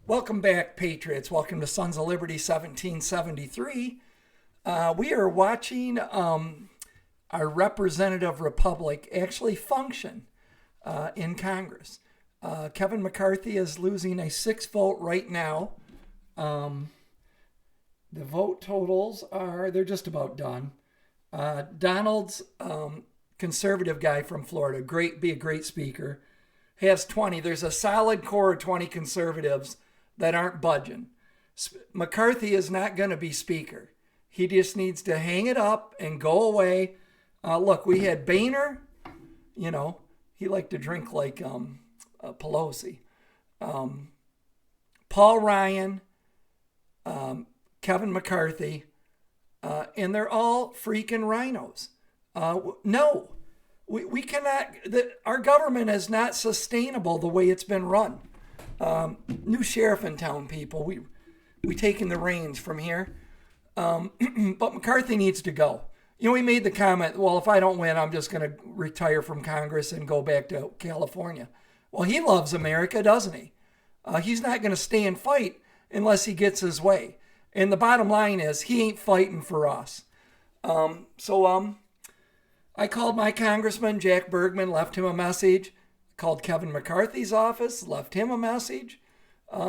Welcome back, Patriots. Welcome to Sons of Liberty 1773. We are watching our representative republic actually function in Congress. Kevin McCarthy is losing a 6-vote right now. The vote totals they're just about done. Donald's conservative guy from Florida, be a great speaker, has 20. There's a solid core of 20 conservatives that aren't budging. McCarthy is not going to be speaker. He just needs to hang it up and go away. Look, we had Boehner, he liked to drink like Pelosi. Paul Ryan, Kevin McCarthy, and they're all freaking RINOs. No, we cannot, our government is not sustainable the way it's been run. New sheriff in town, people. We taking the reins from here. But McCarthy needs to go. He made the comment, well, if I don't win, I'm just going to retire from Congress and go back to California. Well, he loves America, doesn't he? He's not going to stay and fight unless he gets his way. And the bottom line is he ain't fighting for us. I called my congressman, Jack Bergman, left him a message. Called Kevin McCarthy's office, left him a message.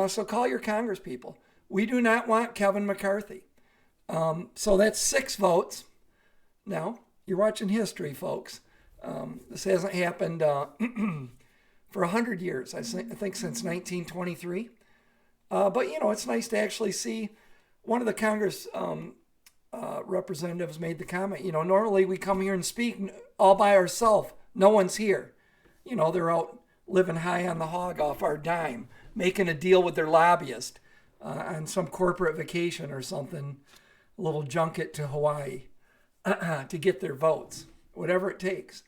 So call your Congress people. We do not want Kevin McCarthy. So that's 6 votes. Now, you're watching history, folks. This hasn't happened for 100 years, I think since 1923. But, it's nice to actually see one of the Congress representatives made the comment. Normally we come here and speak all by ourselves. No one's here. They're out living high on the hog off our dime, making a deal with their lobbyist on some corporate vacation or something, a little junket to Hawaii to get their votes, whatever it takes.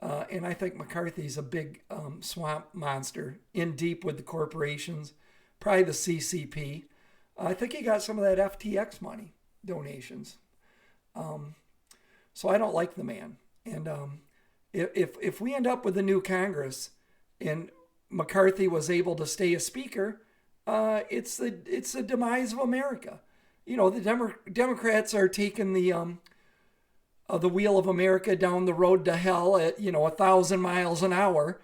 And I think McCarthy's a big swamp monster in deep with the corporations, probably the CCP. I think he got some of that FTX money, donations. So I don't like the man. And if we end up with a new Congress and McCarthy was able to stay a speaker, it's the demise of America. The Democrats are taking the wheel of America down the road to hell at 1,000 miles an hour,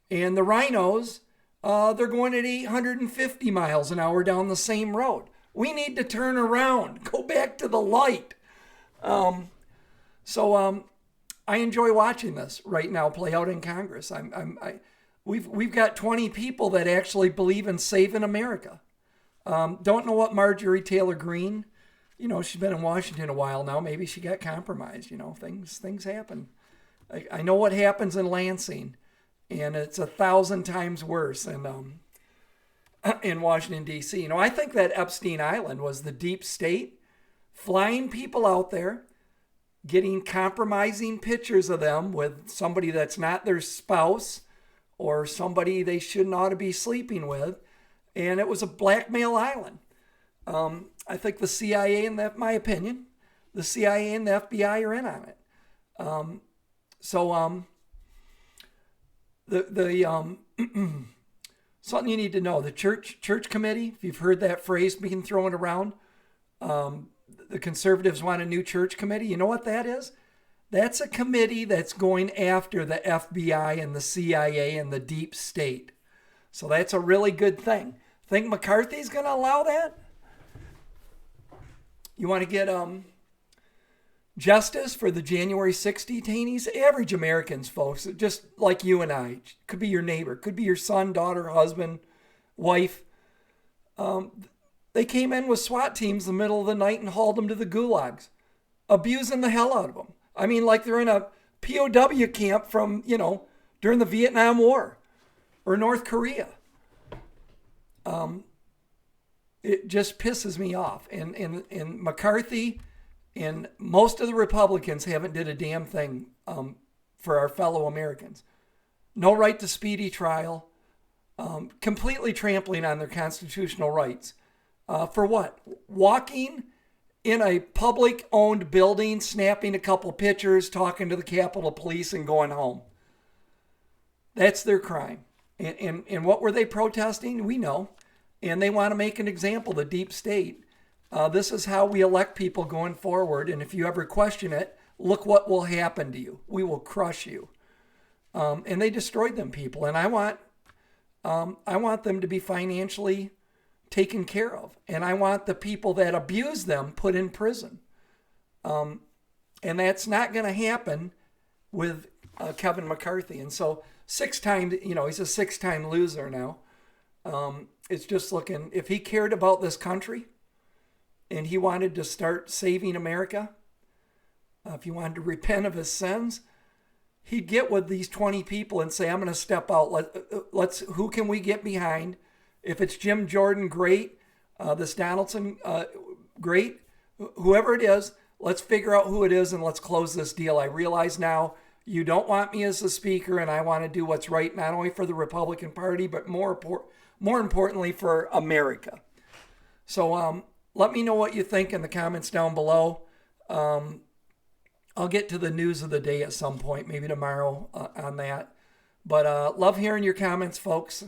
and the RINOs they're going at 850 miles an hour down the same road. We need to turn around, go back to the light. I enjoy watching this right now play out in Congress. We've got 20 people that actually believe in saving America. Don't know what Marjorie Taylor Greene, she's been in Washington a while now. Maybe she got compromised. Things happen. I know what happens in Lansing, and it's 1,000 times worse in Washington, D.C. I think that Epstein Island was the deep state flying people out there, getting compromising pictures of them with somebody that's not their spouse or somebody they shouldn't ought to be sleeping with. And it was a blackmail island. I think the CIA and my opinion, the CIA and the FBI are in on it. Something you need to know, the church committee, if you've heard that phrase being thrown around, the conservatives want a new church committee. You know what that is? That's a committee that's going after the FBI and the CIA and the deep state. So that's a really good thing. Think McCarthy's going to allow that? You want to get justice for the January 6th detainees? Average Americans, folks, just like you and I. Could be your neighbor, could be your son, daughter, husband, wife. They came in with SWAT teams in the middle of the night and hauled them to the gulags, abusing the hell out of them. I mean, like they're in a POW camp from, during the Vietnam War or North Korea. It just pisses me off. And McCarthy and most of the Republicans haven't did a damn thing for our fellow Americans. No right to speedy trial, completely trampling on their constitutional rights. For what? Walking in a public-owned building, snapping a couple pictures, talking to the Capitol Police, and going home. That's their crime. And what were they protesting? We know. and they want to make an example, the deep state. This is how we elect people going forward. And if you ever question it, look what will happen to you. We will crush you. And they destroyed them people. And I want them to be financially taken care of. And I want the people that abuse them put in prison. And that's not going to happen with Kevin McCarthy. And so he's a 6-time loser now. It's just looking, if he cared about this country and he wanted to start saving America, if he wanted to repent of his sins, he'd get with these 20 people and say, I'm going to step out. Who can we get behind? If it's Jim Jordan, great. This Donaldson, great. Whoever it is, let's figure out who it is and let's close this deal. I realize now you don't want me as the speaker, and I want to do what's right, not only for the Republican Party, but more importantly for America. So let me know what you think in the comments down below. I'll get to the news of the day at some point, maybe tomorrow on that. But love hearing your comments, folks.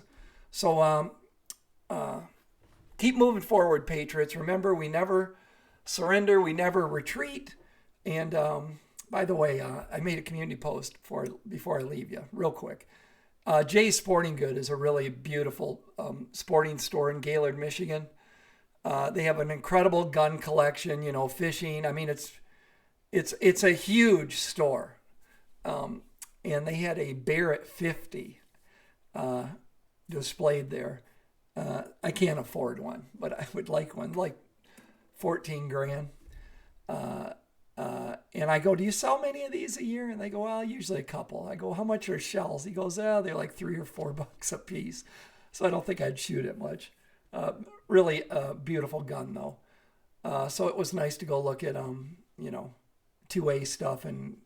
So keep moving forward, Patriots. Remember, we never surrender. We never retreat. And by the way, I made a community post before I leave you, real quick. Jay's Sporting Good is a really beautiful sporting store in Gaylord, Michigan. They have an incredible gun collection, fishing. I mean, it's a huge store. And they had a Barrett 50 displayed there. I can't afford one, but I would like one, like 14 grand. And I go, do you sell many of these a year? And they go, well, usually a couple. I go, how much are shells? He goes, they're like $3 or $4 a piece. So I don't think I'd shoot it much. Really a beautiful gun though. So it was nice to go look at, 2A stuff and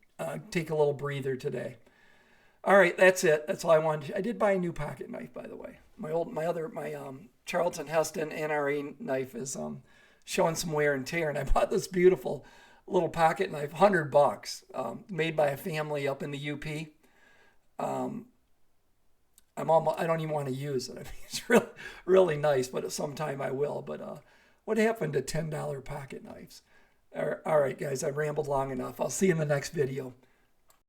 take a little breather today. All right, that's it. That's all I wanted. I did buy a new pocket knife, by the way. My Charlton Heston NRA knife is showing some wear and tear, and I bought this beautiful little pocket knife, $100, made by a family up in the UP. I don't even want to use it. I mean, it's really, really nice, but at some time I will. But what happened to $10 pocket knives? All right, guys, I've rambled long enough. I'll see you in the next video.